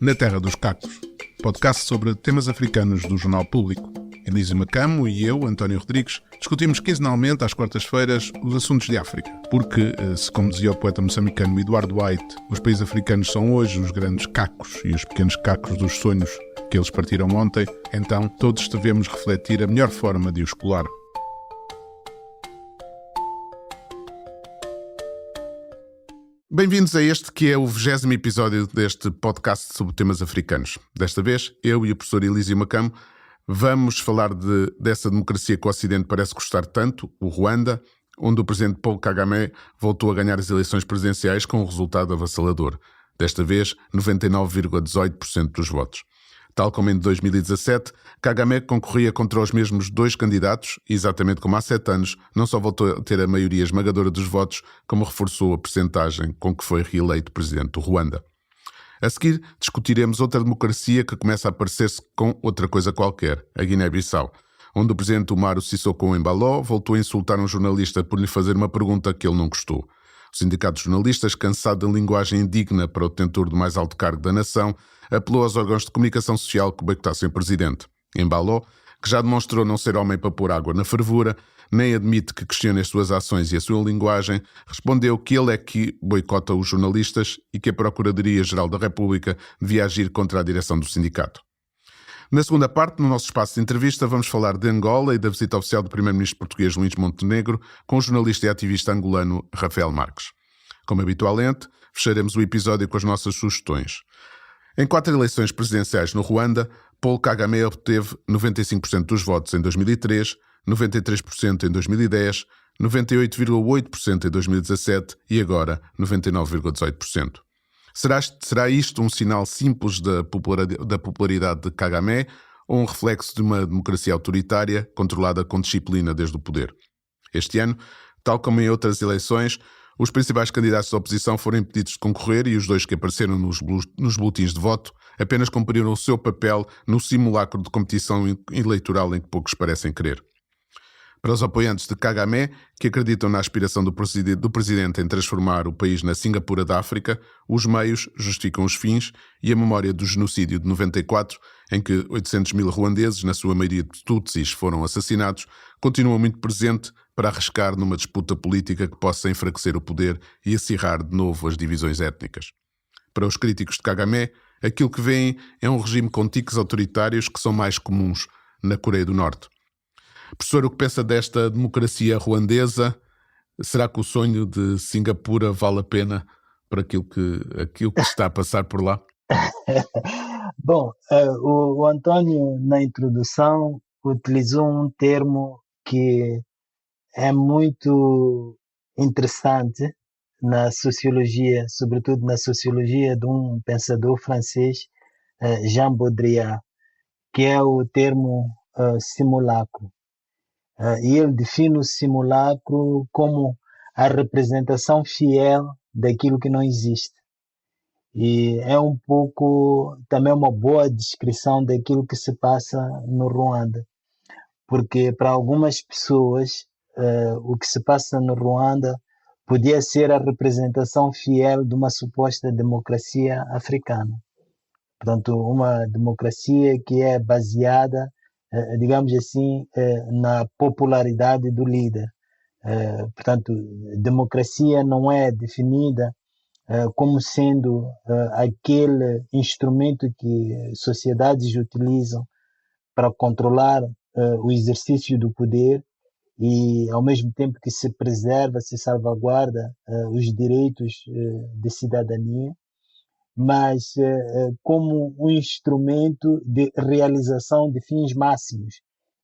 Na Terra dos Cacos, podcast sobre temas africanos do Jornal Público. Elísio Macamo e eu, António Rodrigues, discutimos quinzenalmente às quartas-feiras os assuntos de África. Porque, se como dizia o poeta moçambicano Eduardo White, os países africanos são hoje os grandes cacos e os pequenos cacos dos sonhos que eles partiram ontem, então todos devemos refletir a melhor forma de os colar. Bem-vindos a este que é o 20º episódio deste podcast sobre temas africanos. Desta vez, eu e o professor Elísio Macamo vamos falar dessa democracia que o Ocidente parece gostar tanto, o Ruanda, onde o presidente Paul Kagame voltou a ganhar as eleições presidenciais com um resultado avassalador. Desta vez, 99,18% dos votos. Tal como em 2017, Kagame concorria contra os mesmos dois candidatos, exatamente como há 7 anos, não só voltou a ter a maioria esmagadora dos votos, como reforçou a percentagem com que foi reeleito presidente do Ruanda. A seguir, discutiremos outra democracia que começa a parecer-se com outra coisa qualquer, a Guiné-Bissau, onde o presidente Umaro Sissoko Embaló voltou a insultar um jornalista por lhe fazer uma pergunta que ele não gostou. O sindicato de jornalistas, cansado da linguagem indigna para o detentor do mais alto cargo da nação, apelou aos órgãos de comunicação social que boicotassem o presidente. Embaló, que já demonstrou não ser homem para pôr água na fervura, nem admite que questione as suas ações e a sua linguagem, respondeu que ele é que boicota os jornalistas e que a Procuradoria-Geral da República devia agir contra a direção do sindicato. Na segunda parte, no nosso espaço de entrevista, vamos falar de Angola e da visita oficial do primeiro-ministro português Luís Montenegro com o jornalista e ativista angolano Rafael Marques. Como habitualmente, fecharemos o episódio com as nossas sugestões. Em 4 eleições presidenciais no Ruanda, Paul Kagame obteve 95% dos votos em 2003, 93% em 2010, 98,8% em 2017 e agora 99,18%. Será isto um sinal simples da popularidade de Kagame ou um reflexo de uma democracia autoritária controlada com disciplina desde o poder? Este ano, tal como em outras eleições, os principais candidatos da oposição foram impedidos de concorrer e os dois que apareceram nos boletins de voto apenas cumpriram o seu papel no simulacro de competição eleitoral em que poucos parecem querer. Para os apoiantes de Kagame, que acreditam na aspiração do presidente em transformar o país na Singapura da África, os meios justificam os fins e a memória do genocídio de 94, em que 800 mil ruandeses, na sua maioria de tutsis, foram assassinados, continua muito presente para arriscar numa disputa política que possa enfraquecer o poder e acirrar de novo as divisões étnicas. Para os críticos de Kagame, aquilo que veem é um regime com tiques autoritários que são mais comuns na Coreia do Norte. Professor, o que pensa desta democracia ruandesa? Será que o sonho de Singapura vale a pena para aquilo que está a passar por lá? Bom, o António, na introdução, utilizou um termo que é muito interessante na sociologia, sobretudo na sociologia de um pensador francês, Jean Baudrillard, que é o termo simulacro. E ele define o simulacro como a representação fiel daquilo que não existe. E é um pouco, também uma boa descrição daquilo que se passa no Ruanda. Porque para algumas pessoas, o que se passa no Ruanda podia ser a representação fiel de uma suposta democracia africana. Portanto, uma democracia que é baseada, digamos assim, na popularidade do líder. Portanto, democracia não é definida como sendo aquele instrumento que sociedades utilizam para controlar o exercício do poder e, ao mesmo tempo que se preserva, se salvaguarda os direitos de cidadania, mas como um instrumento de realização de fins máximos.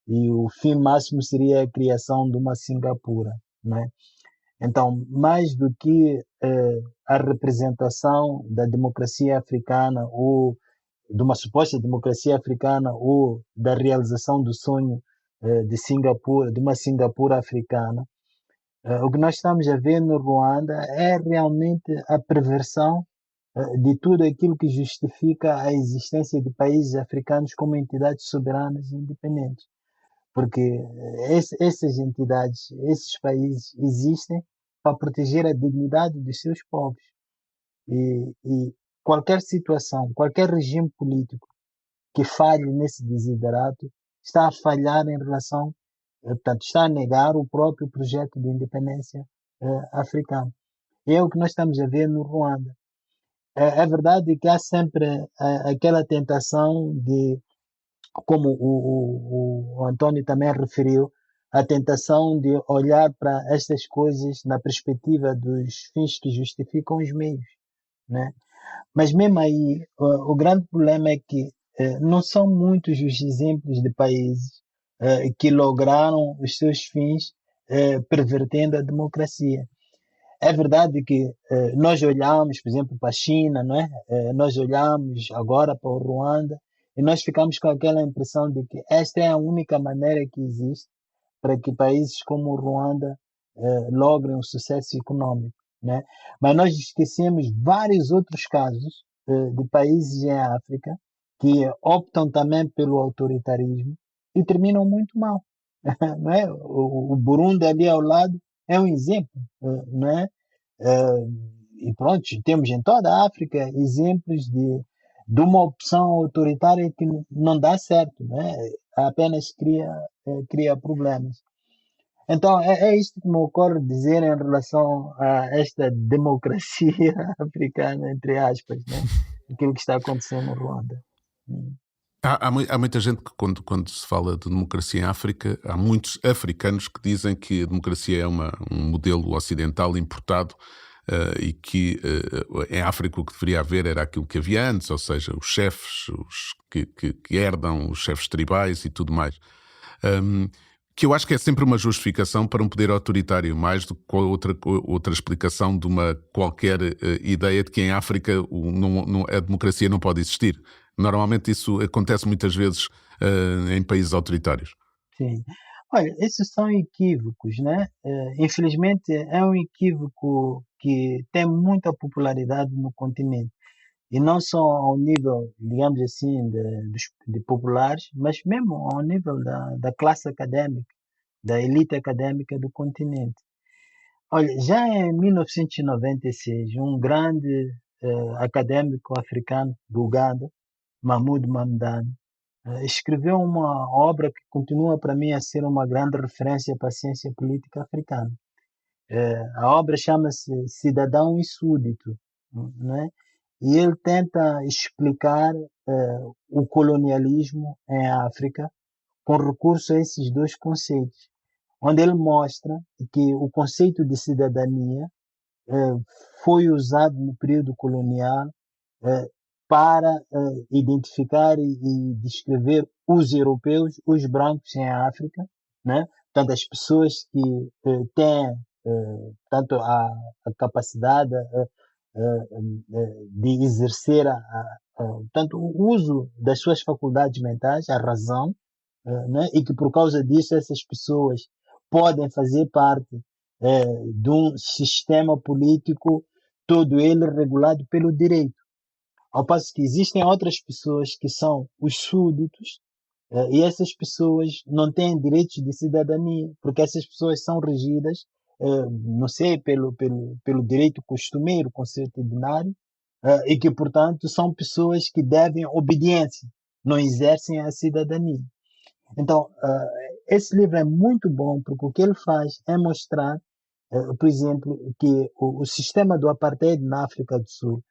E o fim máximo seria a criação de uma Singapura, né? Então, mais do que a representação da democracia africana ou de uma suposta democracia africana ou da realização do sonho de Singapura, de uma Singapura africana, o que nós estamos a ver no Ruanda é realmente a perversão de tudo aquilo que justifica a existência de países africanos como entidades soberanas e independentes. Porque essas entidades, esses países existem para proteger a dignidade dos seus povos. E qualquer situação, qualquer regime político que falhe nesse desiderato está a falhar em relação, portanto, está a negar o próprio projeto de independência africano. E é o que nós estamos a ver no Ruanda. É verdade que há sempre aquela tentação de, como o António também referiu, a tentação de olhar para estas coisas na perspectiva dos fins que justificam os meios, né? Mas mesmo aí, o grande problema é que não são muitos os exemplos de países que lograram os seus fins pervertendo a democracia. É verdade que nós olhamos, por exemplo, para a China, não é? Nós olhamos agora para o Ruanda e nós ficamos com aquela impressão de que esta é a única maneira que existe para que países como o Ruanda logrem um sucesso econômico, né? Mas nós esquecemos vários outros casos de países em África que optam também pelo autoritarismo e terminam muito mal, não é? O Burundi ali ao lado é um exemplo, não é? E pronto, temos em toda a África exemplos de uma opção autoritária que não dá certo, né? Apenas cria problemas. Então, é isto que me ocorre dizer em relação a esta democracia africana, entre aspas, né? Aquilo que está acontecendo no Ruanda. Há muita gente que, quando se fala de democracia em África, há muitos africanos que dizem que a democracia é um modelo ocidental importado e que em África o que deveria haver era aquilo que havia antes, ou seja, os chefes que herdam, os chefes tribais e tudo mais. Que eu acho que é sempre uma justificação para um poder autoritário, mais do que outra explicação de uma qualquer ideia de que em África a democracia não pode existir. Normalmente isso acontece muitas vezes em países autoritários. Sim. Olha, esses são equívocos, né? Infelizmente, é um equívoco que tem muita popularidade no continente. E não só ao nível, digamos assim, de populares, mas mesmo ao nível da classe académica, da elite académica do continente. Olha, já em 1996, um grande académico africano do Uganda, Mahmoud Mamdani, escreveu uma obra que continua para mim a ser uma grande referência para a ciência política africana. A obra chama-se Cidadão e Súdito, né? E ele tenta explicar o colonialismo em África com recurso a esses dois conceitos, onde ele mostra que o conceito de cidadania eh, foi usado no período colonial eh, para identificar e descrever os europeus, os brancos em África, né? Portanto, as pessoas que têm tanto a capacidade de exercer tanto o uso das suas faculdades mentais, a razão, né? E que por causa disso essas pessoas podem fazer parte de um sistema político todo ele regulado pelo direito. Ao passo que existem outras pessoas que são os súditos, e essas pessoas não têm direitos de cidadania, porque essas pessoas são regidas, não sei, pelo direito costumeiro, consuetudinário, e que, portanto, são pessoas que devem obediência, não exercem a cidadania. Então, esse livro é muito bom, porque o que ele faz é mostrar, por exemplo, que o sistema do apartheid na África do Sul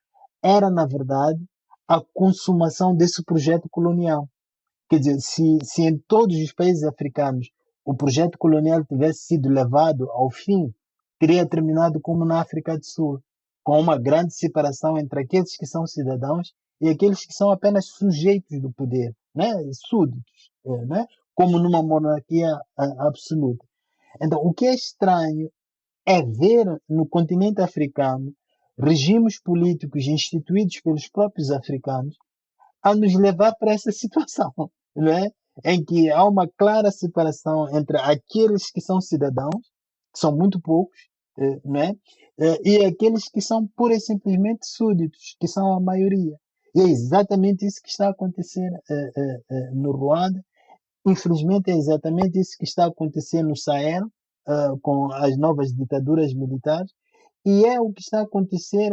era, na verdade, a consumação desse projeto colonial. Quer dizer, se em todos os países africanos o projeto colonial tivesse sido levado ao fim, teria terminado como na África do Sul, com uma grande separação entre aqueles que são cidadãos e aqueles que são apenas sujeitos do poder, né? Súditos, né? Como numa monarquia absoluta. Então, o que é estranho é ver no continente africano regimes políticos instituídos pelos próprios africanos a nos levar para essa situação, não é? Em que há uma clara separação entre aqueles que são cidadãos, que são muito poucos, não é? E aqueles que são pura e simplesmente súditos, que são a maioria. E é exatamente isso que está a acontecer no Ruanda. Infelizmente, é exatamente isso que está a acontecer no Sahel, com as novas ditaduras militares. E é o que está a acontecer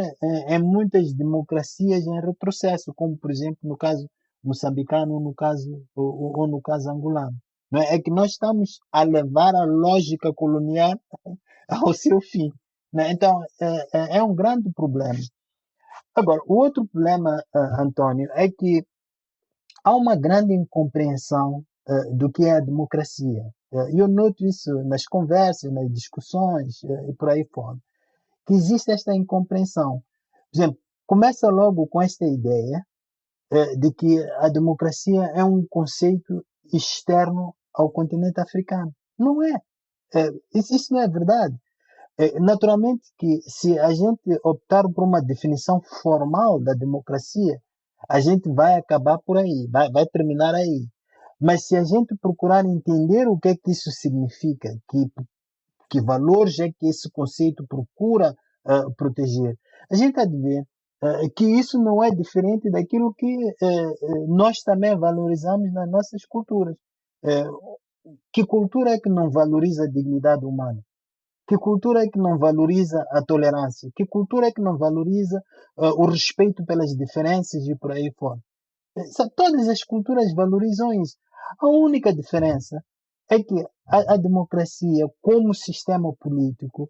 em muitas democracias em retrocesso, como por exemplo no caso moçambicano ou no caso angolano. Não é? É que nós estamos a levar a lógica colonial ao seu fim. Né? Então é um grande problema. Agora, o outro problema, António, é que há uma grande incompreensão do que é a democracia. Eu noto isso nas conversas, nas discussões e por aí fora, que existe esta incompreensão. Por exemplo, começa logo com esta ideia de que a democracia é um conceito externo ao continente africano. Não é. Isso não é verdade. Naturalmente que se a gente optar por uma definição formal da democracia, a gente vai acabar por aí, vai terminar aí. Mas se a gente procurar entender o que é que isso significa, que valores é que esse conceito procura proteger, a gente há de ver que isso não é diferente daquilo que nós também valorizamos nas nossas culturas. Que cultura é que não valoriza a dignidade humana? Que cultura é que não valoriza a tolerância? Que cultura é que não valoriza o respeito pelas diferenças e por aí fora? Todas as culturas valorizam isso. A única diferença é que a democracia, como sistema político,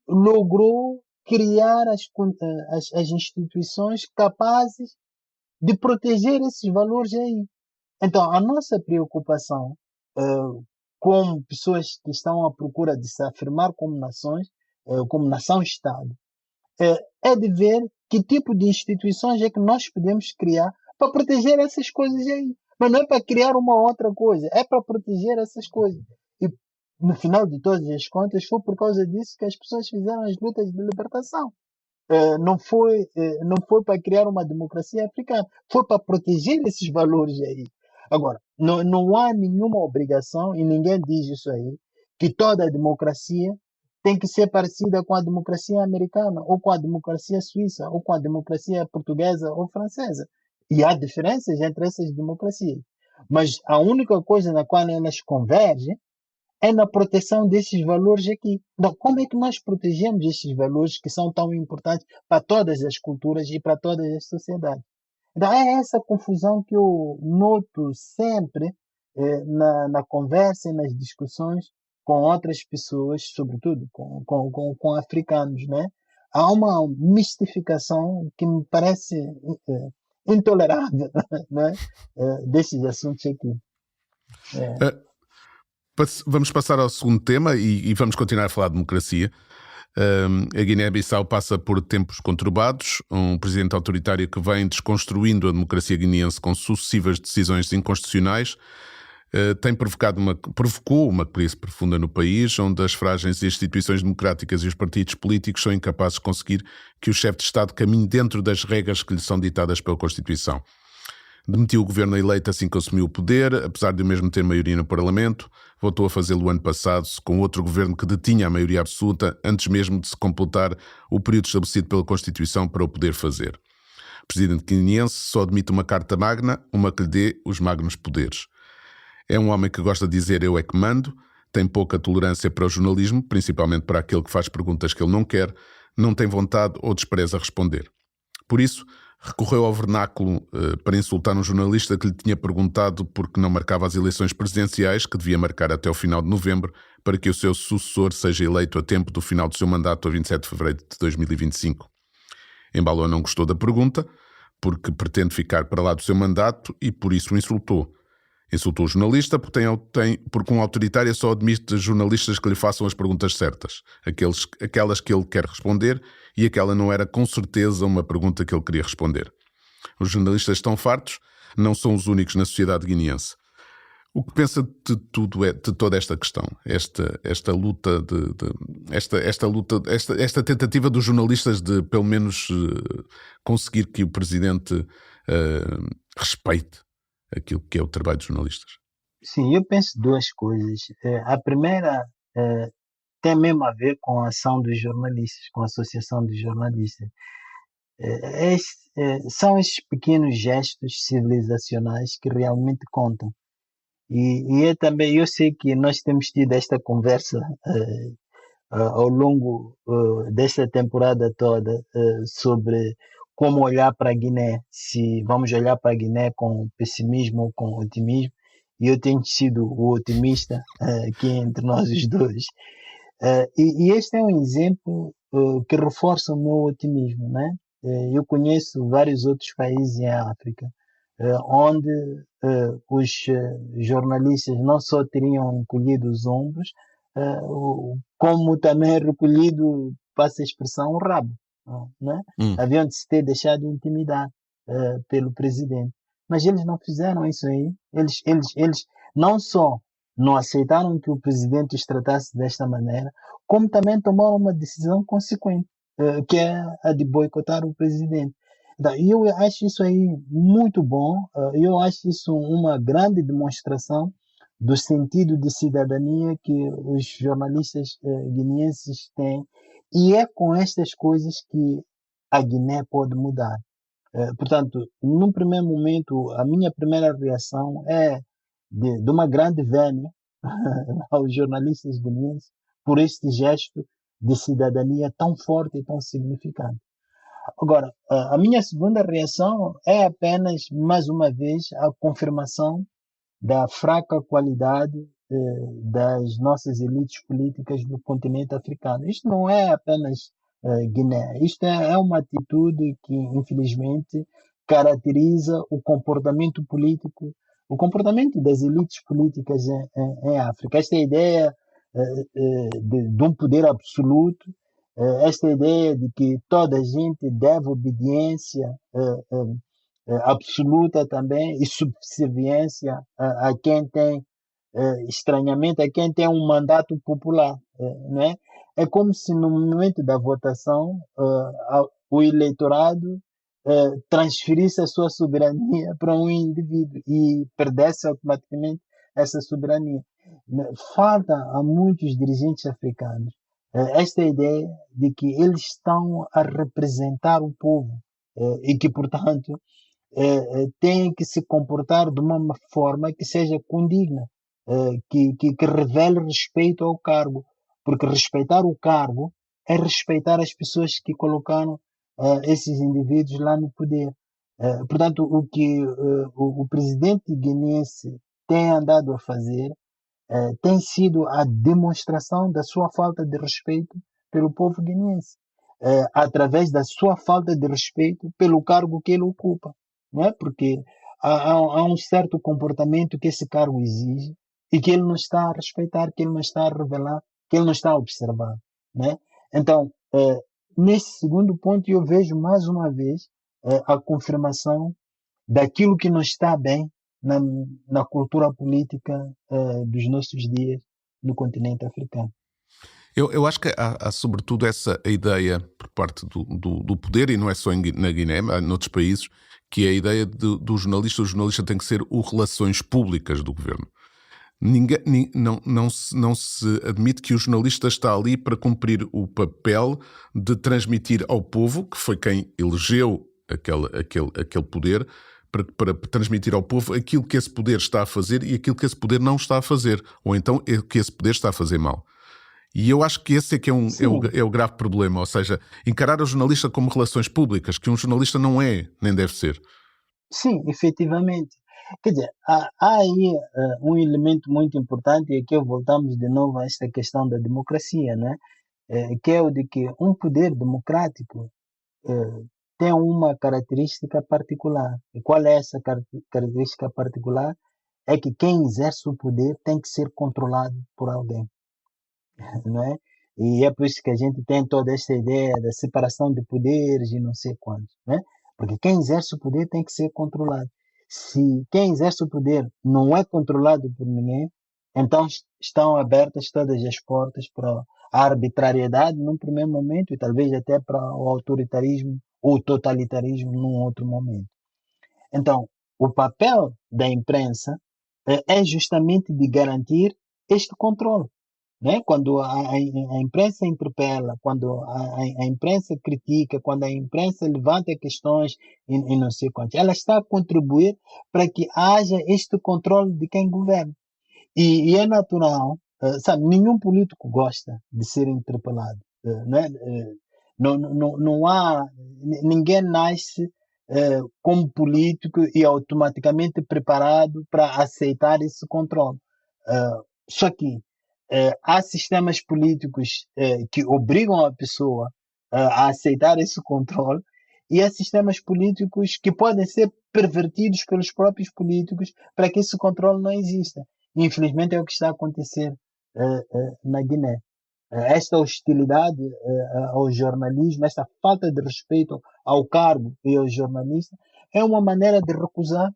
logrou criar as instituições capazes de proteger esses valores aí. Então, a nossa preocupação, como pessoas que estão à procura de se afirmar como nações, como nação-Estado, é de ver que tipo de instituições é que nós podemos criar para proteger essas coisas aí. Mas não é para criar uma outra coisa, é para proteger essas coisas. E no final de todas as contas, foi por causa disso que as pessoas fizeram as lutas de libertação. Não foi para criar uma democracia africana, foi para proteger esses valores aí. Agora, não há nenhuma obrigação, e ninguém diz isso aí, que toda a democracia tem que ser parecida com a democracia americana, ou com a democracia suíça, ou com a democracia portuguesa ou francesa. E há diferenças entre essas democracias. Mas a única coisa na qual elas convergem é na proteção desses valores aqui. Então, como é que nós protegemos esses valores que são tão importantes para todas as culturas e para todas as sociedades? Então, é essa confusão que eu noto sempre na conversa e nas discussões com outras pessoas, sobretudo com africanos, né? Há uma mistificação que me parece intolerável, né? Desses assuntos aqui. Vamos passar ao segundo tema e vamos continuar a falar de democracia. A Guiné-Bissau passa por tempos conturbados, um presidente autoritário que vem desconstruindo a democracia guineense com sucessivas decisões inconstitucionais, provocou uma crise profunda no país, onde as frágeis instituições democráticas e os partidos políticos são incapazes de conseguir que o chefe de Estado caminhe dentro das regras que lhe são ditadas pela Constituição. Demitiu o governo eleito assim que assumiu o poder, apesar de o mesmo ter maioria no Parlamento. Voltou a fazê-lo o ano passado, com outro governo que detinha a maioria absoluta, antes mesmo de se completar o período estabelecido pela Constituição para o poder fazer. O presidente guineense só admite uma carta magna, uma que lhe dê os magnos poderes. É um homem que gosta de dizer eu é que mando, tem pouca tolerância para o jornalismo, principalmente para aquele que faz perguntas que ele não quer, não tem vontade ou despreza responder. Por isso, recorreu ao vernáculo para insultar um jornalista que lhe tinha perguntado por que não marcava as eleições presidenciais, que devia marcar até o final de novembro, para que o seu sucessor seja eleito a tempo do final do seu mandato a 27 de fevereiro de 2025. Embaló não gostou da pergunta, porque pretende ficar para lá do seu mandato e por isso o insultou. Insultou o jornalista porque um autoritário só admite jornalistas que lhe façam as perguntas certas, aquelas que ele quer responder, e aquela não era com certeza uma pergunta que ele queria responder. Os jornalistas estão fartos, não são os únicos na sociedade guineense. O que pensa de toda esta questão, esta luta, esta tentativa dos jornalistas de pelo menos conseguir que o presidente respeite aquilo que é o trabalho dos jornalistas? Sim, eu penso duas coisas. A primeira tem mesmo a ver com a ação dos jornalistas, com a associação dos jornalistas. São esses pequenos gestos civilizacionais que realmente contam. E eu sei que nós temos tido esta conversa ao longo desta temporada toda sobre como olhar para a Guiné, se vamos olhar para a Guiné com pessimismo ou com otimismo. E eu tenho sido o otimista aqui entre nós os dois. E este é um exemplo que reforça o meu otimismo, né? Eu conheço vários outros países em África onde os jornalistas não só teriam encolhido os ombros, como também recolhido, passa a expressão, o rabo, né? Hum. Haviam de se ter deixado intimidar pelo presidente. Mas eles não fizeram isso aí. Eles não só não aceitaram que o presidente os tratasse desta maneira, como também tomaram uma decisão consequente, que é a de boicotar o presidente. E eu acho isso aí muito bom, eu acho isso uma grande demonstração do sentido de cidadania que os jornalistas guineenses têm, e é com estas coisas que a Guiné pode mudar. Portanto, num primeiro momento, a minha primeira reação é de uma grande vénia aos jornalistas guineenses por este gesto de cidadania tão forte e tão significante. Agora, a minha segunda reação é apenas, mais uma vez, a confirmação da fraca qualidade das nossas elites políticas no continente africano. Isto não é apenas Guiné, isto é uma atitude que, infelizmente, caracteriza o comportamento político, o comportamento das elites políticas em África. Esta ideia de um poder absoluto, esta ideia de que toda a gente deve obediência absoluta também e subserviência a quem tem, estranhamente, a quem tem um mandato popular, né? É como se no momento da votação o eleitorado transferisse a sua soberania para um indivíduo e perdesse automaticamente essa soberania. Falta a muitos dirigentes africanos esta ideia de que eles estão a representar o povo e que, portanto, têm que se comportar de uma forma que seja condigna, que revele respeito ao cargo, porque respeitar o cargo é respeitar as pessoas que colocaram esses indivíduos lá no poder. Portanto, o que o presidente guineense tem andado a fazer tem sido a demonstração da sua falta de respeito pelo povo guineense, através da sua falta de respeito pelo cargo que ele ocupa, não é? Porque há um certo comportamento que esse cargo exige e que ele não está a respeitar, que ele não está a revelar, que ele não está a observar, né? Então, nesse segundo ponto, eu vejo mais uma vez a confirmação daquilo que não está bem na, na cultura política dos nossos dias no continente africano. Eu acho que há sobretudo essa ideia por parte do poder, e não é só na Guiné, há noutros países, que é a ideia do jornalista. O jornalista tem que ser o relações públicas do governo. Não se admite que o jornalista está ali para cumprir o papel de transmitir ao povo, que foi quem elegeu aquele poder, para transmitir ao povo aquilo que esse poder está a fazer e aquilo que esse poder não está a fazer, ou então o que esse poder está a fazer mal. E eu acho que esse é que é o grave problema, ou seja, encarar o jornalista como relações públicas, que um jornalista não é, nem deve ser. Sim, efetivamente. Quer dizer, há aí um elemento muito importante, e aqui voltamos de novo a esta questão da democracia, né? Que é o de que um poder democrático tem uma característica particular. E qual é essa característica particular? É que quem exerce o poder tem que ser controlado por alguém, não é? E é por isso que a gente tem toda esta ideia da separação de poderes e não sei quantos, né? Porque quem exerce o poder tem que ser controlado. Se quem exerce o poder não é controlado por ninguém, então estão abertas todas as portas para a arbitrariedade num primeiro momento e talvez até para o autoritarismo ou totalitarismo num outro momento. Então, o papel da imprensa é justamente de garantir este controle, né? Quando a imprensa interpela, quando a imprensa critica, quando a imprensa levanta questões e não sei quantos, ela está a contribuir para que haja este controle de quem governa. E é natural sabe, nenhum político gosta de ser interpelado, né? Não há, ninguém nasce como político e automaticamente preparado para aceitar esse controle. Só que há sistemas políticos que obrigam a pessoa a aceitar esse controle e há sistemas políticos que podem ser pervertidos pelos próprios políticos para que esse controle não exista. Infelizmente é o que está a acontecer na Guiné. Esta hostilidade ao jornalismo, esta falta de respeito ao cargo e ao jornalista, é uma maneira de recusar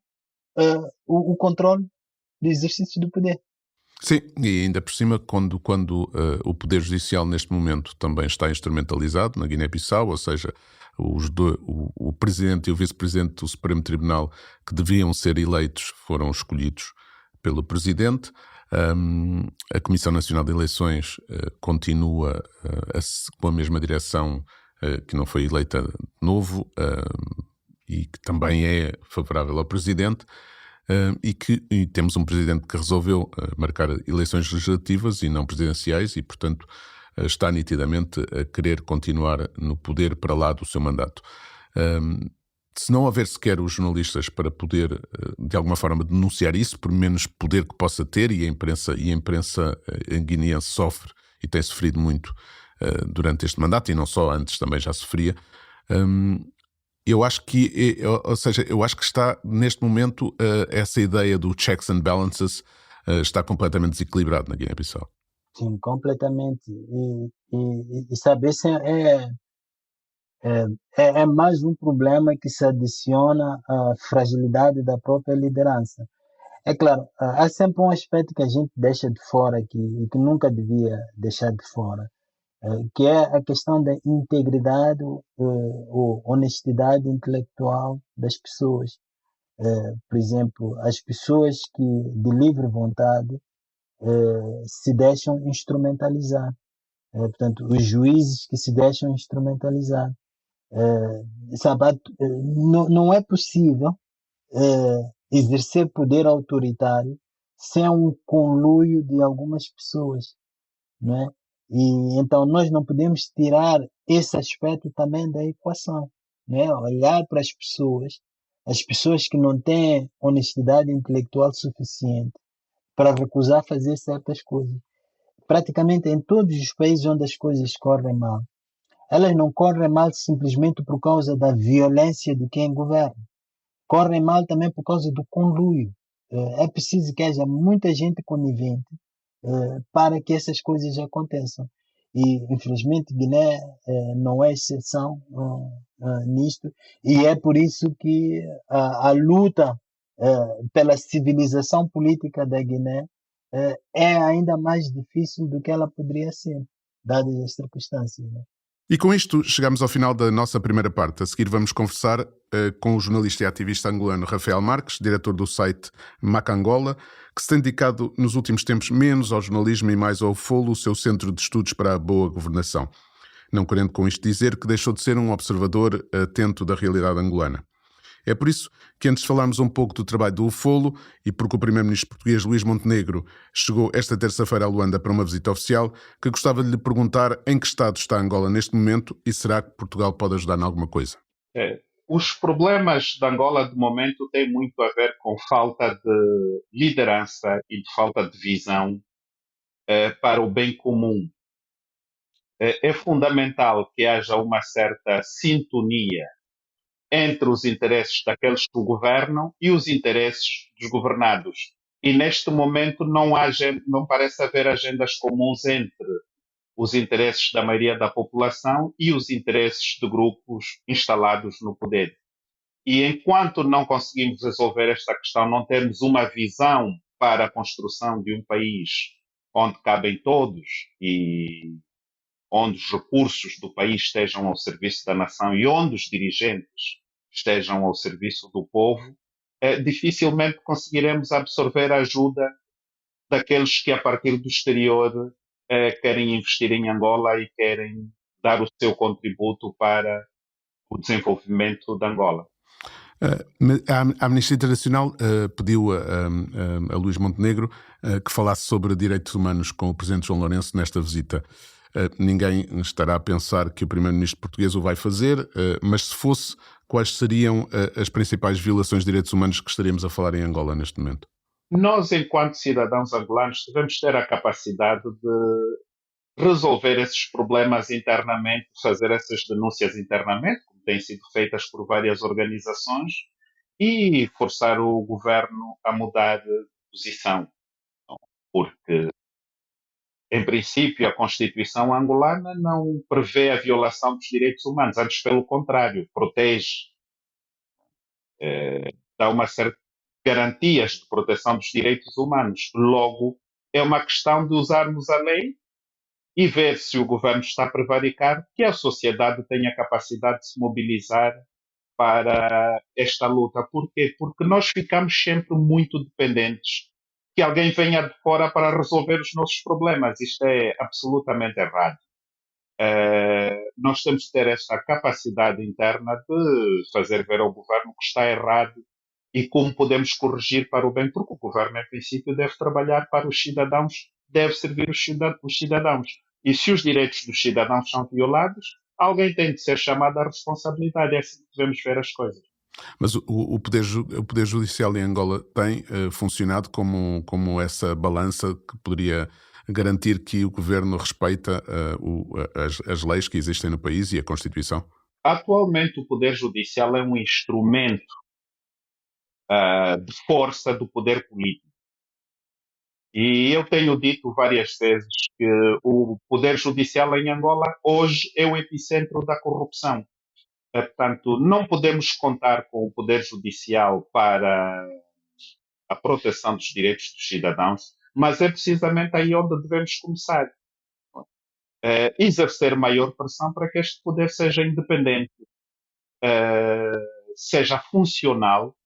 o controle do exercício do poder. Sim, e ainda por cima, quando o Poder Judicial neste momento também está instrumentalizado na Guiné-Bissau, ou seja, o Presidente e o Vice-Presidente do Supremo Tribunal, que deviam ser eleitos, foram escolhidos pelo Presidente. A Comissão Nacional de Eleições continua com a mesma direção, que não foi eleita de novo, e que também é favorável ao Presidente. E temos um Presidente que resolveu marcar eleições legislativas e não presidenciais e, portanto, está nitidamente a querer continuar no poder para lá do seu mandato. Se não houver sequer os jornalistas para poder, de alguma forma, denunciar isso, por menos poder que possa ter, e a imprensa guineense sofre e tem sofrido muito durante este mandato, e não só antes, também já sofria. Eu acho que, ou seja, eu acho que está neste momento essa ideia do checks and balances está completamente desequilibrado na Guiné-Bissau. Sim, completamente. E saber se é mais um problema que se adiciona à fragilidade da própria liderança. É claro, há sempre um aspecto que a gente deixa de fora aqui e que nunca devia deixar de fora, que é a questão da integridade ou honestidade intelectual das pessoas. Por exemplo, as pessoas que de livre vontade se deixam instrumentalizar. Portanto, os juízes que se deixam instrumentalizar. Sabe, não é possível exercer poder autoritário sem um conluio de algumas pessoas, não é? E então nós não podemos tirar esse aspecto também da equação, né? Olhar para as pessoas que não têm honestidade intelectual suficiente para recusar fazer certas coisas. Praticamente em todos os países onde as coisas correm mal, elas não correm mal simplesmente por causa da violência de quem governa. Correm mal também por causa do conluio. É preciso que haja muita gente conivente para que essas coisas aconteçam. E, infelizmente, Guiné não é exceção nisto, e é por isso que a luta pela civilização política da Guiné é ainda mais difícil do que ela poderia ser, dadas as circunstâncias. Né? E com isto chegamos ao final da nossa primeira parte. A seguir vamos conversar com o jornalista e ativista angolano Rafael Marques, diretor do site Macangola, que se tem dedicado nos últimos tempos menos ao jornalismo e mais ao Folo, o seu centro de estudos para a boa governação. Não querendo com isto dizer que deixou de ser um observador atento da realidade angolana. É por isso que, antes de falarmos um pouco do trabalho do UFOLO e porque o primeiro-ministro português Luís Montenegro chegou esta terça-feira a Luanda para uma visita oficial, que gostava de lhe perguntar em que estado está Angola neste momento e será que Portugal pode ajudar em alguma coisa? Os problemas de Angola, de momento, têm muito a ver com falta de liderança e de falta de visão para o bem comum. É fundamental que haja uma certa sintonia entre os interesses daqueles que o governam e os interesses dos governados. E neste momento não parece haver agendas comuns entre os interesses da maioria da população e os interesses de grupos instalados no poder. E enquanto não conseguimos resolver esta questão, não temos uma visão para a construção de um país onde cabem todos e onde os recursos do país estejam ao serviço da nação e onde os dirigentes estejam ao serviço do povo, dificilmente conseguiremos absorver a ajuda daqueles que, a partir do exterior, querem investir em Angola e querem dar o seu contributo para o desenvolvimento de Angola. A Amnistia Internacional pediu a Luís Montenegro que falasse sobre direitos humanos com o Presidente João Lourenço nesta visita. Ninguém estará a pensar que o Primeiro-Ministro português o vai fazer, mas se fosse, quais seriam as principais violações de direitos humanos que estaríamos a falar em Angola neste momento? Nós, enquanto cidadãos angolanos, devemos ter a capacidade de resolver esses problemas internamente, fazer essas denúncias internamente, como têm sido feitas por várias organizações, e forçar o governo a mudar de posição. Porque, em princípio, a Constituição angolana não prevê a violação dos direitos humanos, antes pelo contrário, protege, dá uma certa garantias de proteção dos direitos humanos. Logo, é uma questão de usarmos a lei e ver se o governo está a prevaricar, que a sociedade tenha capacidade de se mobilizar para esta luta. Porquê? Porque nós ficamos sempre muito dependentes que alguém venha de fora para resolver os nossos problemas. Isto é absolutamente errado. Nós temos de ter esta capacidade interna de fazer ver ao governo que está errado e como podemos corrigir para o bem, porque o governo, em princípio, deve trabalhar para os cidadãos, deve servir os cidadãos. E se os direitos dos cidadãos são violados, alguém tem de ser chamado à responsabilidade. É assim que devemos ver as coisas. Mas o Poder Judicial em Angola tem funcionado como essa balança que poderia garantir que o governo respeita as leis que existem no país e a Constituição? Atualmente, o Poder Judicial é um instrumento de força do poder político. E eu tenho dito várias vezes que o Poder Judicial em Angola hoje é o epicentro da corrupção. Portanto, não podemos contar com o Poder Judicial para a proteção dos direitos dos cidadãos, mas é precisamente aí onde devemos começar. Exercer maior pressão para que este poder seja independente, seja funcional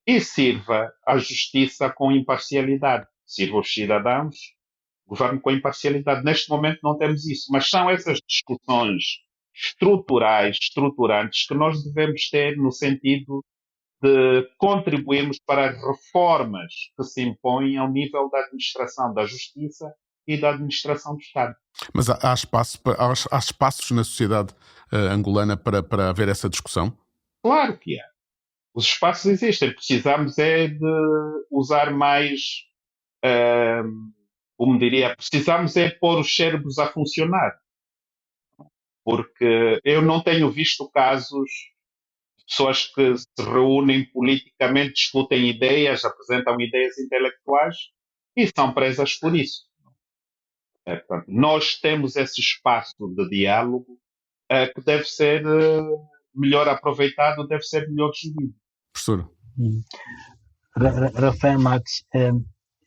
e sirva à justiça com imparcialidade. Sirva os cidadãos, governo com imparcialidade. Neste momento não temos isso, mas são essas discussões estruturais, estruturantes, que nós devemos ter no sentido de contribuirmos para as reformas que se impõem ao nível da administração da justiça e da administração do Estado. Mas há espaços na sociedade angolana para haver essa discussão? Claro que há. Os espaços existem. Precisamos é de usar mais, como diria, precisamos é pôr os cérebros a funcionar. Porque eu não tenho visto casos de pessoas que se reúnem politicamente, discutem ideias, apresentam ideias intelectuais e são presas por isso. Portanto, nós temos esse espaço de diálogo que deve ser melhor aproveitado, deve ser melhor gerido. Professor. Rafael Marques,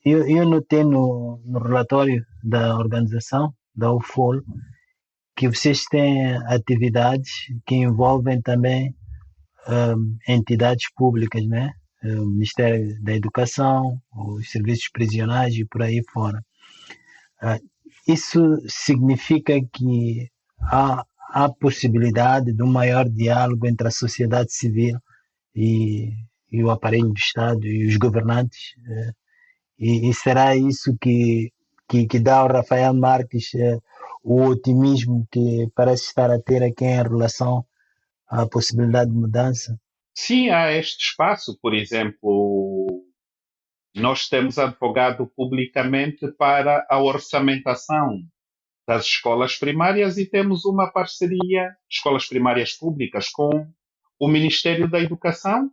eu notei no relatório da organização, da UFOL, que vocês têm atividades que envolvem também entidades públicas, né? O Ministério da Educação, os serviços prisionais e por aí fora. Isso significa que há possibilidade de um maior diálogo entre a sociedade civil e o aparelho do Estado e os governantes, e será isso que dá ao Rafael Marques o otimismo que parece estar a ter aqui em relação à possibilidade de mudança? Sim, há este espaço. Por exemplo, nós temos advogado publicamente para a orçamentação das escolas primárias e temos uma parceria, escolas primárias públicas, com o Ministério da Educação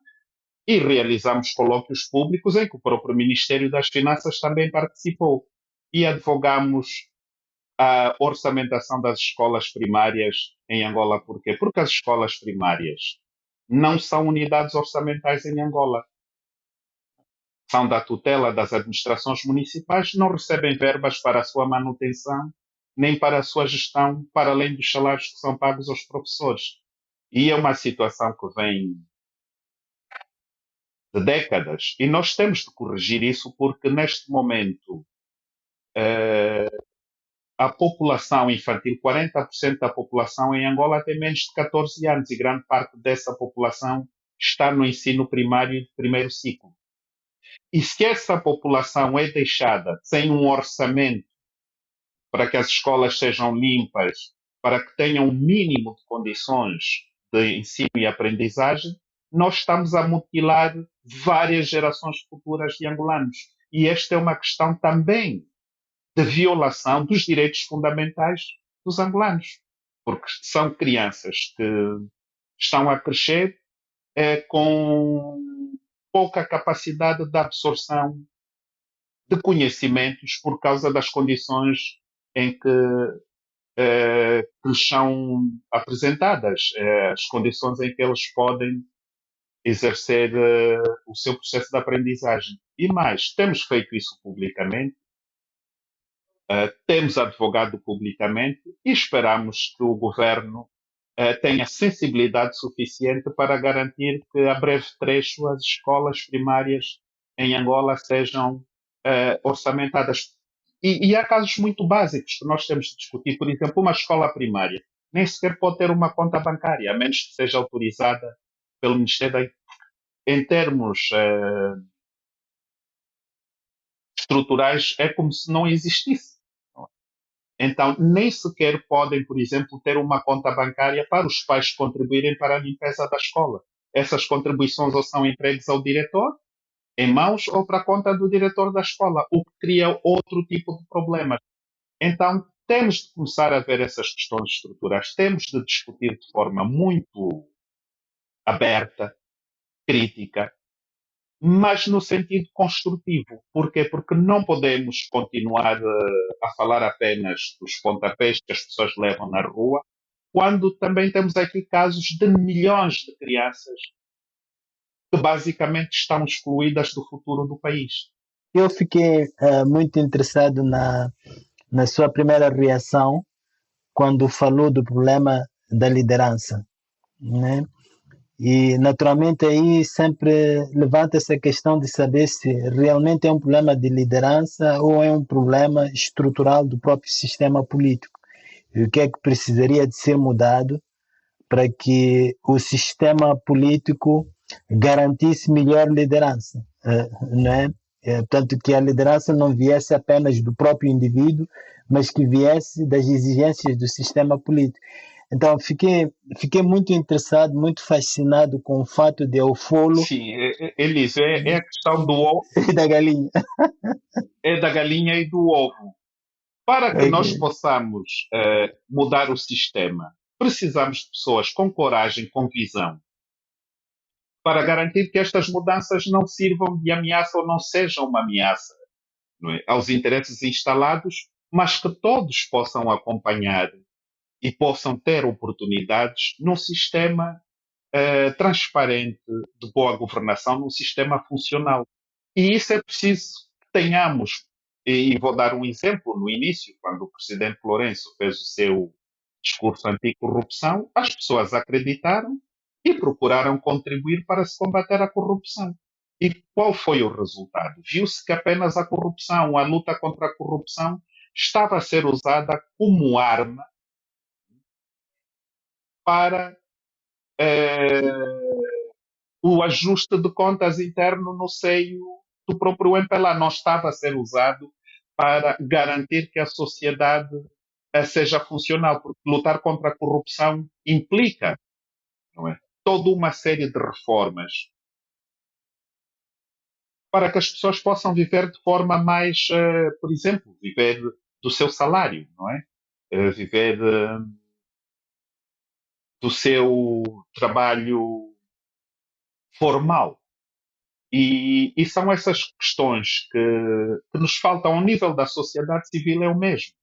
e realizamos colóquios públicos em que o próprio Ministério das Finanças também participou e advogamos a orçamentação das escolas primárias em Angola. Por quê? Porque as escolas primárias não são unidades orçamentais em Angola. São da tutela das administrações municipais, não recebem verbas para a sua manutenção, nem para a sua gestão, para além dos salários que são pagos aos professores. E é uma situação que vem de décadas. E nós temos de corrigir isso porque, neste momento, a população infantil, 40% da população em Angola tem menos de 14 anos e grande parte dessa população está no ensino primário de primeiro ciclo. E se essa população é deixada sem um orçamento para que as escolas sejam limpas, para que tenham um mínimo de condições de ensino e aprendizagem, nós estamos a mutilar várias gerações futuras de angolanos. E esta é uma questão também de violação dos direitos fundamentais dos angolanos, porque são crianças que estão a crescer com pouca capacidade de absorção de conhecimentos por causa das condições em que lhes são apresentadas, as condições em que eles podem exercer o seu processo de aprendizagem. E mais, temos feito isso publicamente, temos advogado publicamente e esperamos que o governo tenha sensibilidade suficiente para garantir que, a breve trecho, as escolas primárias em Angola sejam orçamentadas. E há casos muito básicos que nós temos de discutir. Por exemplo, uma escola primária nem sequer pode ter uma conta bancária, a menos que seja autorizada pelo Ministério da... Em termos estruturais, é como se não existisse. Então, nem sequer podem, por exemplo, ter uma conta bancária para os pais contribuírem para a limpeza da escola. Essas contribuições ou são entregues ao diretor, em mãos, ou para a conta do diretor da escola, o que cria outro tipo de problema. Então, temos de começar a ver essas questões estruturais, temos de discutir de forma muito aberta, crítica, mas no sentido construtivo. Porquê? Porque não podemos continuar a falar apenas dos pontapés que as pessoas levam na rua, quando também temos aqui casos de milhões de crianças que basicamente estão excluídas do futuro do país. Eu fiquei muito interessado na sua primeira reação quando falou do problema da liderança, né? E naturalmente aí sempre levanta essa questão de saber se realmente é um problema de liderança ou é um problema estrutural do próprio sistema político. E o que é que precisaria de ser mudado para que o sistema político garantisse melhor liderança, né? Tanto que a liderança não viesse apenas do próprio indivíduo, mas que viesse das exigências do sistema político. Então, fiquei muito interessado, muito fascinado com o fato de o folo Sim, Elísio, é a questão do ovo, da galinha. é da galinha e do ovo. Para que nós Okay. possamos mudar o sistema, precisamos de pessoas com coragem, com visão, para garantir que estas mudanças não sirvam de ameaça ou não sejam uma ameaça, não é, aos interesses instalados, mas que todos possam acompanhar e possam ter oportunidades num sistema transparente, de boa governação, num sistema funcional. E isso é preciso que tenhamos. E vou dar um exemplo. No início, quando o presidente Lourenço fez o seu discurso anticorrupção, as pessoas acreditaram e procuraram contribuir para se combater a corrupção. E qual foi o resultado? Viu-se que apenas a corrupção, a luta contra a corrupção, estava a ser usada como arma para o ajuste de contas interno no seio do próprio MPLA. Não estava a ser usado para garantir que a sociedade seja funcional, porque lutar contra a corrupção implica, não é, toda uma série de reformas para que as pessoas possam viver de forma mais, por exemplo, viver do seu salário, não é? Viver do seu trabalho formal. E são essas questões que nos faltam ao nível da sociedade civil, é o mesmo.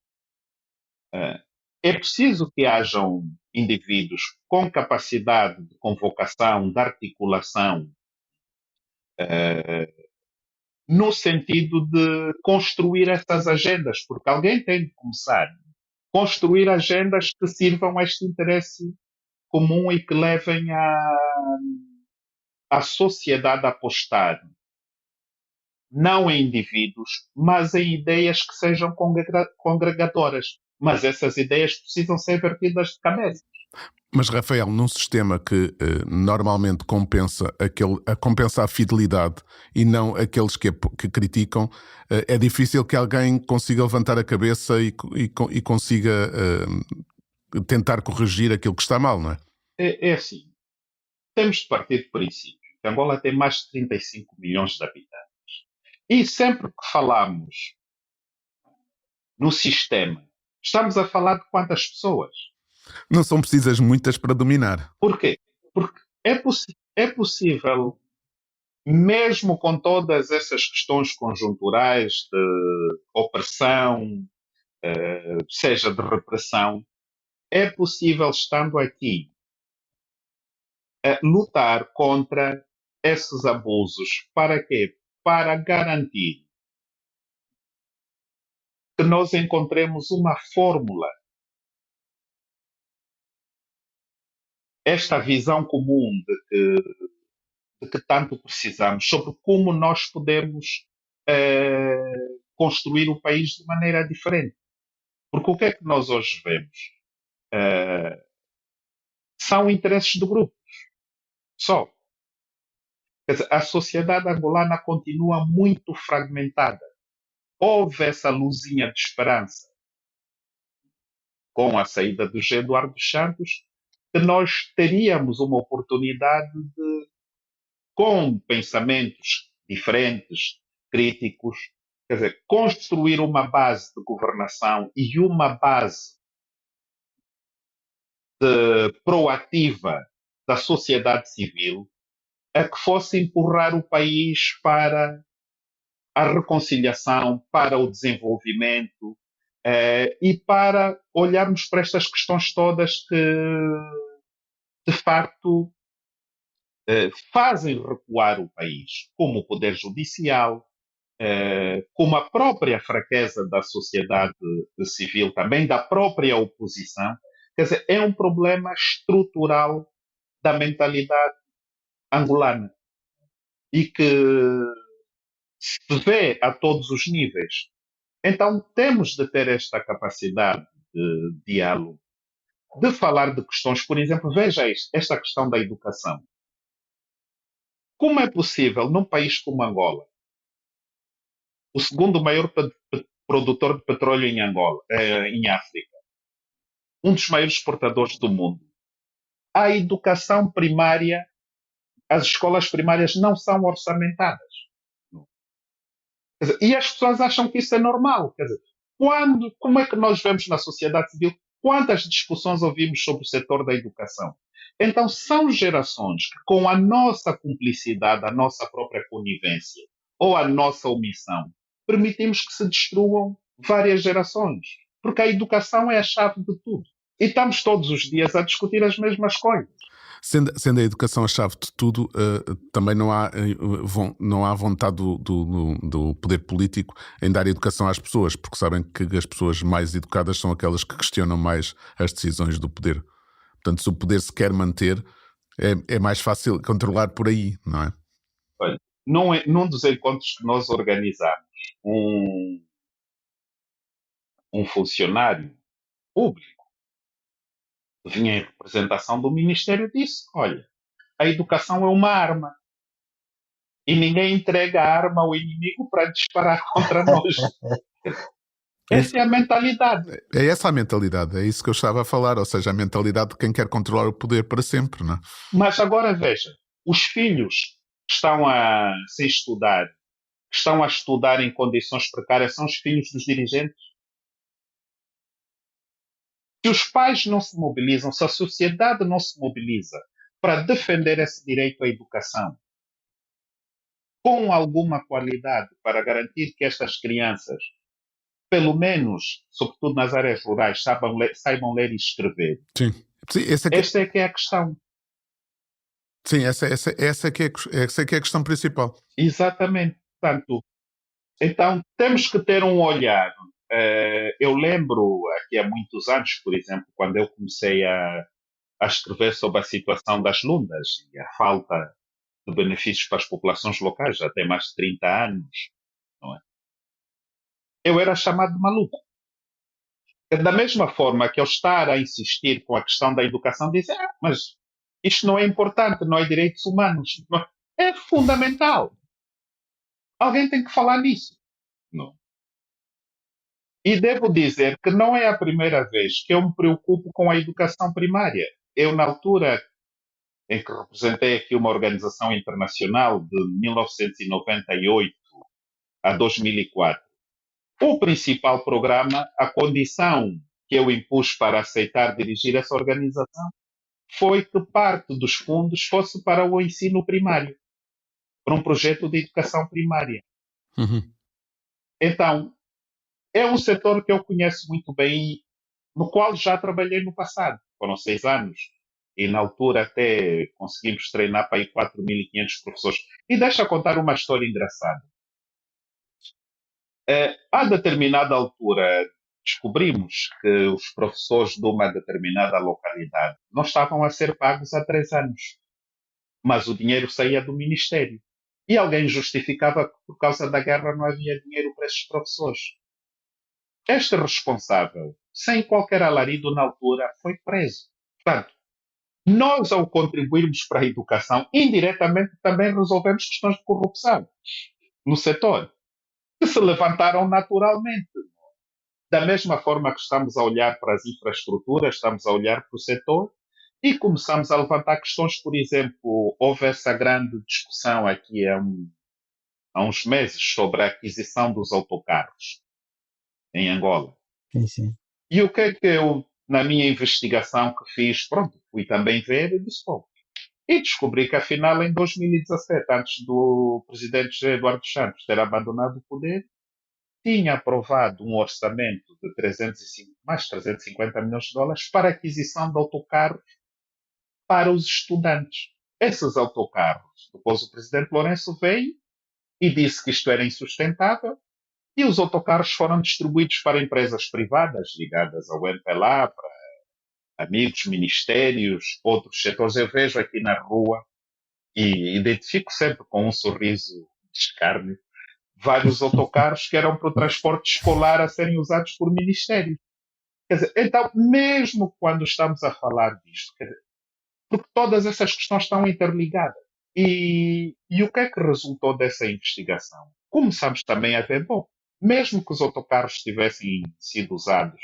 É preciso que hajam indivíduos com capacidade de convocação, de articulação, no sentido de construir essas agendas, porque alguém tem de começar. Construir agendas que sirvam a este interesse comum e que levem a sociedade a apostar não em indivíduos, mas em ideias que sejam congregadoras. mas essas ideias precisam ser vertidas de cabeça. Mas, Rafael, num sistema que normalmente compensa a fidelidade e não aqueles que criticam, é difícil que alguém consiga levantar a cabeça e consiga tentar corrigir aquilo que está mal, não é? É assim, temos de partir do princípio que Angola tem mais de 35 milhões de habitantes. E sempre que falamos no sistema, estamos a falar de quantas pessoas? Não são precisas muitas para dominar. Por quê? Porque é possível, mesmo com todas essas questões conjunturais de opressão, seja de repressão, é possível, estando aqui, lutar contra esses abusos. Para quê? Para garantir que nós encontremos uma fórmula. Esta visão comum de que tanto precisamos, sobre como nós podemos construir o país de maneira diferente. Porque o que é que nós hoje vemos? São interesses de grupos. Só. Quer dizer, a sociedade angolana continua muito fragmentada. Houve essa luzinha de esperança com a saída do G. Eduardo Santos, que nós teríamos uma oportunidade de, com pensamentos diferentes, críticos, quer dizer, construir uma base de governação e uma base proativa da sociedade civil a que fosse empurrar o país para a reconciliação, para o desenvolvimento e para olharmos para estas questões todas que, de facto, fazem recuar o país, como o poder judicial, como a própria fraqueza da sociedade civil, também da própria oposição. Quer dizer, é um problema estrutural da mentalidade angolana e que se vê a todos os níveis. Então, temos de ter esta capacidade de diálogo, de falar de questões, por exemplo, veja esta questão da educação. Como é possível, num país como Angola, o segundo maior produtor de petróleo em Angola, em África, um dos maiores exportadores do mundo, a educação primária, as escolas primárias não são orçamentadas? Quer dizer, e as pessoas acham que isso é normal. Quer dizer, como é que nós vemos na sociedade civil, quantas discussões ouvimos sobre o setor da educação? Então, são gerações que, com a nossa cumplicidade, a nossa própria conivência ou a nossa omissão, permitimos que se destruam várias gerações. Porque a educação é a chave de tudo. E estamos todos os dias a discutir as mesmas coisas. Sendo a educação a chave de tudo, também não há vontade do poder político em dar educação às pessoas, porque sabem que as pessoas mais educadas são aquelas que questionam mais as decisões do poder. Portanto, se o poder se quer manter, é mais fácil controlar por aí, não é? Olha, num dos encontros que nós organizamos, um funcionário público vinha em representação do Ministério e disse: olha, a educação é uma arma e ninguém entrega a arma ao inimigo para disparar contra nós. Essa é a mentalidade. É essa a mentalidade, é isso que eu estava a falar, ou seja, a mentalidade de quem quer controlar o poder para sempre, não é? Mas agora veja, os filhos que estão sem estudar, que estão a estudar em condições precárias, são os filhos dos dirigentes. Se os pais não se mobilizam, se a sociedade não se mobiliza para defender esse direito à educação com alguma qualidade para garantir que estas crianças, pelo menos, sobretudo nas áreas rurais, saibam ler e escrever. Sim. Esta é que é a questão. Sim, essa é que é a questão principal. Exatamente. Portanto, então temos que ter um olhar. Eu lembro, aqui há muitos anos, por exemplo, quando eu comecei a escrever sobre a situação das lundas e a falta de benefícios para as populações locais, já tem mais de 30 anos, não é? Eu era chamado de maluco. Da mesma forma que eu estar a insistir com a questão da educação, dizer, mas isto não é importante, não é direitos humanos. É fundamental. Alguém tem que falar nisso. Não. E devo dizer que não é a primeira vez que eu me preocupo com a educação primária. Eu, na altura em que representei aqui uma organização internacional de 1998 a 2004, o principal programa, a condição que eu impus para aceitar dirigir essa organização, foi que parte dos fundos fosse para o ensino primário, para um projeto de educação primária. Uhum. Então, é um setor que eu conheço muito bem, no qual já trabalhei no passado. Foram 6 anos. E na altura até conseguimos treinar para aí 4.500 professores. E deixa eu contar uma história engraçada. A determinada altura, descobrimos que os professores de uma determinada localidade não estavam a ser pagos há 3 anos. Mas o dinheiro saía do Ministério. E alguém justificava que por causa da guerra não havia dinheiro para esses professores. Este responsável, sem qualquer alarido na altura, foi preso. Portanto, nós, ao contribuirmos para a educação, indiretamente também resolvemos questões de corrupção no setor, que se levantaram naturalmente. Da mesma forma que estamos a olhar para as infraestruturas, estamos a olhar para o setor e começamos a levantar questões, por exemplo, houve essa grande discussão aqui há uns meses sobre a aquisição dos autocarros em Angola. Sim. E o que é que eu, na minha investigação que fiz, pronto, fui também ver e disse, bom, e descobri que afinal em 2017, antes do presidente José Eduardo Santos ter abandonado o poder, tinha aprovado um orçamento de mais 350 milhões de dólares para a aquisição de autocarros para os estudantes. Esses autocarros, depois o presidente Lourenço veio e disse que isto era insustentável e os autocarros foram distribuídos para empresas privadas ligadas ao MPLA, para amigos, ministérios, outros setores. Eu vejo aqui na rua e identifico sempre com um sorriso de escárnio vários autocarros que eram para o transporte escolar a serem usados por ministérios. Quer dizer, então, mesmo quando estamos a falar disto, quer dizer, porque todas essas questões estão interligadas. E o que é que resultou dessa investigação? Começamos também a ver, bom, mesmo que os autocarros tivessem sido usados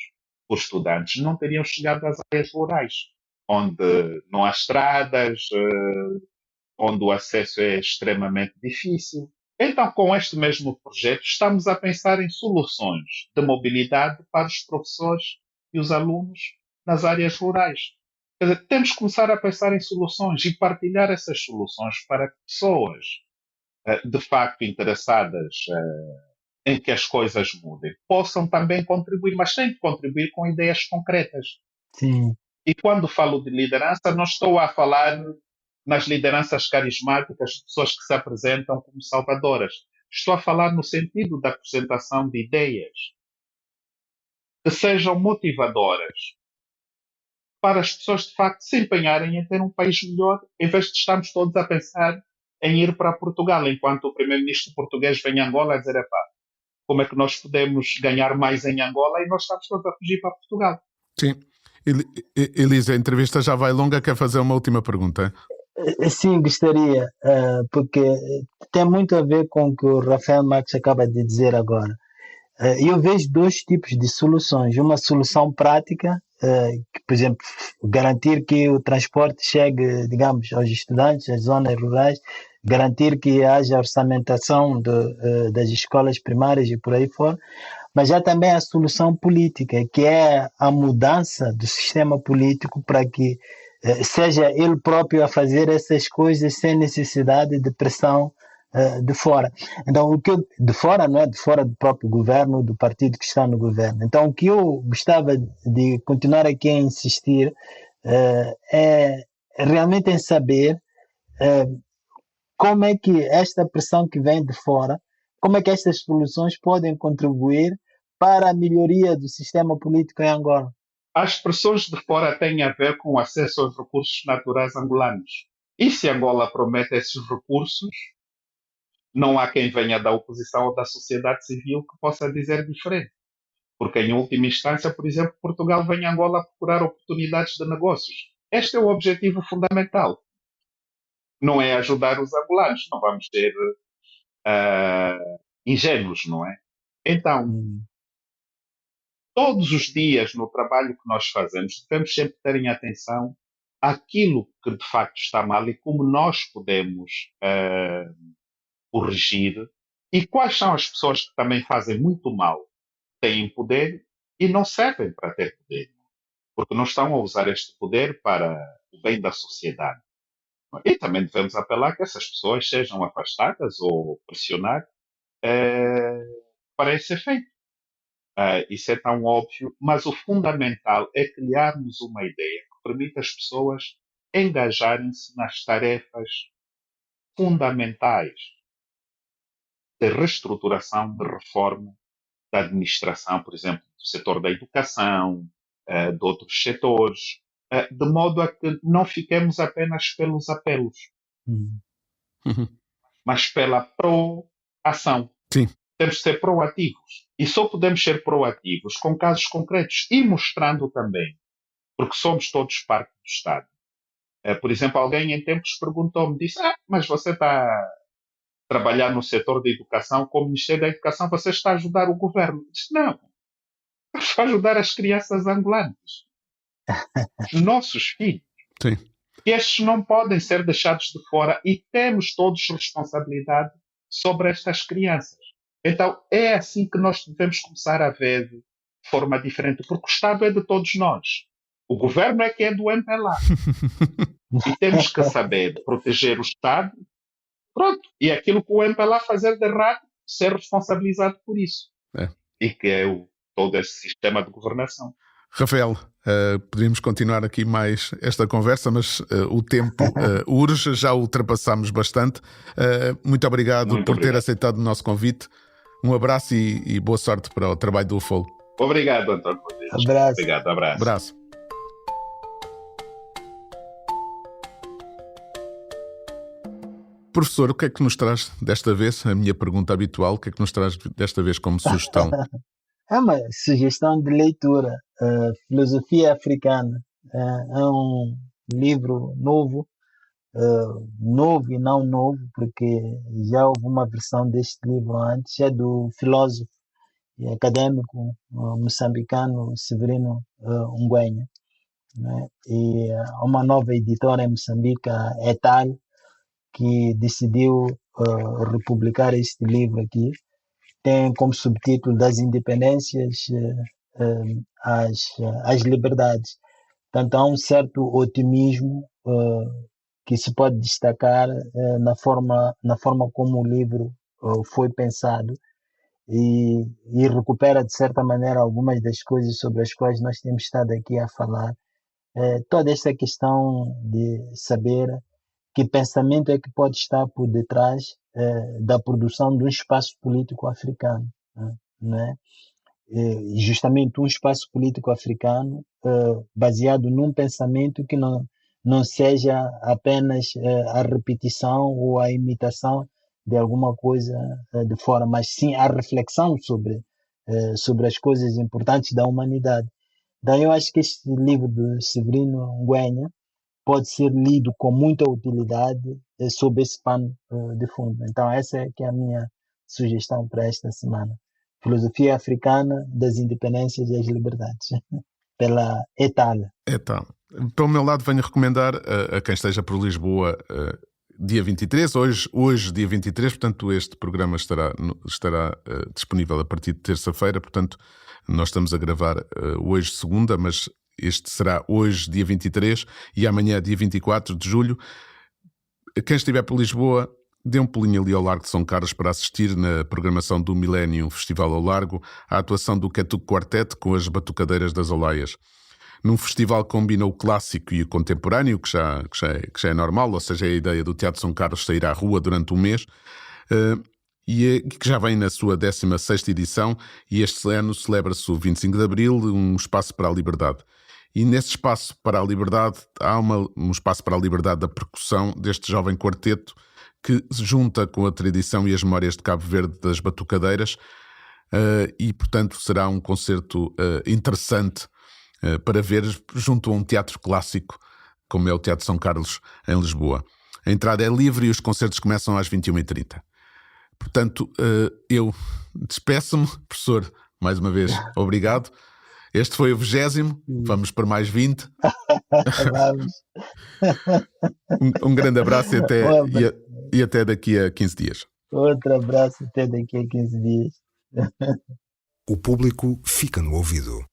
por estudantes, não teriam chegado às áreas rurais, onde não há estradas, onde o acesso é extremamente difícil. Então, com este mesmo projeto, estamos a pensar em soluções de mobilidade para os professores e os alunos nas áreas rurais. Quer dizer, temos que começar a pensar em soluções e partilhar essas soluções para que pessoas de facto interessadas em que as coisas mudem possam também contribuir, mas têm que contribuir com ideias concretas. Sim. E quando falo de liderança, não estou a falar nas lideranças carismáticas de pessoas que se apresentam como salvadoras. Estou a falar no sentido da apresentação de ideias que sejam motivadoras para as pessoas de facto se empenharem em ter um país melhor, em vez de estarmos todos a pensar em ir para Portugal, enquanto o primeiro-ministro português vem a Angola a dizer, como é que nós podemos ganhar mais em Angola e nós estamos todos a fugir para Portugal. Sim. Elisa, a entrevista já vai longa, quer fazer uma última pergunta? Sim, gostaria, porque tem muito a ver com o que o Rafael Marques acaba de dizer agora. Eu vejo 2 tipos de soluções. Uma solução prática, que, por exemplo, garantir que o transporte chegue, digamos, aos estudantes, às zonas rurais, garantir que haja orçamentação das escolas primárias e por aí fora. Mas há também a solução política, que é a mudança do sistema político para que seja ele próprio a fazer essas coisas sem necessidade de pressão de fora. Então, de fora, não é? De fora do próprio governo, do partido que está no governo. Então, o que eu gostava de continuar aqui a insistir é realmente em saber como é que esta pressão que vem de fora, como é que estas soluções podem contribuir para a melhoria do sistema político em Angola. As pressões de fora têm a ver com o acesso aos recursos naturais angolanos. E se Angola promete esses recursos, não há quem venha da oposição ou da sociedade civil que possa dizer diferente. Porque, em última instância, por exemplo, Portugal vem a Angola procurar oportunidades de negócios. Este é o objetivo fundamental. Não é ajudar os angolanos, não vamos ser ingênuos, não é? Então, Hum, todos os dias no trabalho que nós fazemos, devemos sempre ter em atenção aquilo que de facto está mal e como nós podemos corrigir e quais são as pessoas que também fazem muito mal, têm poder e não servem para ter poder, porque não estão a usar este poder para o bem da sociedade. E também devemos apelar que essas pessoas sejam afastadas ou pressionar para isso ser feito. Isso é tão óbvio, mas o fundamental é criarmos uma ideia que permita as pessoas engajarem-se nas tarefas fundamentais de reestruturação, de reforma da administração, por exemplo, do setor da educação, de outros setores, de modo a que não fiquemos apenas pelos apelos, hum, mas pela proação. Sim. Temos de ser proativos. E só podemos ser proativos com casos concretos e mostrando também, porque somos todos parte do Estado. Por exemplo, alguém em tempos perguntou-me, disse, mas você está a trabalhar no setor da educação, como Ministério da Educação, você está a ajudar o governo. Eu disse, não, está a ajudar as crianças angolanas, os nossos filhos. Sim. Que estes não podem ser deixados de fora e temos todos responsabilidade sobre estas crianças. Então, é assim que nós devemos começar a ver de forma diferente, porque o Estado é de todos nós. O governo é que é do MPLA. E temos que saber proteger o Estado. Pronto. E aquilo que o MPLA fazer de errado, ser responsabilizado por isso. É. E que é todo esse sistema de governação. Rafael, poderíamos continuar aqui mais esta conversa, mas o tempo urge, já ultrapassámos bastante. Muito obrigado Muito por obrigado. ter aceitado o nosso convite. Um abraço e boa sorte para o trabalho do UFOL. Obrigado, António. Abraço. Obrigado, abraço. Abraço. Professor, o que é que nos traz desta vez? A minha pergunta habitual, o que é que nos traz desta vez como sugestão? É uma sugestão de leitura. Filosofia Africana. É um livro novo, novo e não novo, porque já houve uma versão deste livro antes, é do filósofo e acadêmico moçambicano Severino Ngwenya, né? E há uma nova editora em Moçambique, a Etal, que decidiu republicar este livro aqui. Tem como subtítulo Das Independências às Liberdades. Portanto, há um certo otimismo que se pode destacar na forma como o livro foi pensado e recupera, de certa maneira, algumas das coisas sobre as quais nós temos estado aqui a falar. Toda esta questão de saber que pensamento é que pode estar por detrás da produção de um espaço político africano, né? Justamente um espaço político africano baseado num pensamento que não seja apenas a repetição ou a imitação de alguma coisa de fora, mas sim a reflexão sobre as coisas importantes da humanidade. Daí eu acho que este livro de Severino Ngwenya pode ser lido com muita utilidade sob esse pano de fundo. Então essa é que é a minha sugestão para esta semana. Filosofia Africana das Independências e as Liberdades, pela Etal. Então, pelo meu lado venho recomendar a quem esteja por Lisboa dia 23, hoje dia 23, portanto este programa estará disponível a partir de terça-feira, portanto nós estamos a gravar hoje segunda, mas este será hoje dia 23 e amanhã dia 24 de julho. Quem estiver por Lisboa, dê um pulinho ali ao Largo de São Carlos para assistir na programação do Millennium Festival ao Largo à atuação do Quetuc Quartet com as Batucadeiras das Olaias. Num festival que combina o clássico e o contemporâneo, que já é normal, ou seja, a ideia do Teatro São Carlos sair à rua durante um mês, e que já vem na sua 16ª edição, e este ano celebra-se o 25 de Abril, um espaço para a liberdade. E nesse espaço para a liberdade, há um espaço para a liberdade da percussão deste jovem quarteto que se junta com a tradição e as memórias de Cabo Verde das batucadeiras e, portanto, será um concerto interessante para ver junto a um teatro clássico, como é o Teatro São Carlos, em Lisboa. A entrada é livre e os concertos começam às 21h30. Portanto, eu despeço-me, professor, mais uma vez, obrigado. Este foi o 20º, vamos para mais 20. Vamos. Um grande abraço e até daqui a 15 dias. Outro abraço até daqui a 15 dias. O público fica no ouvido.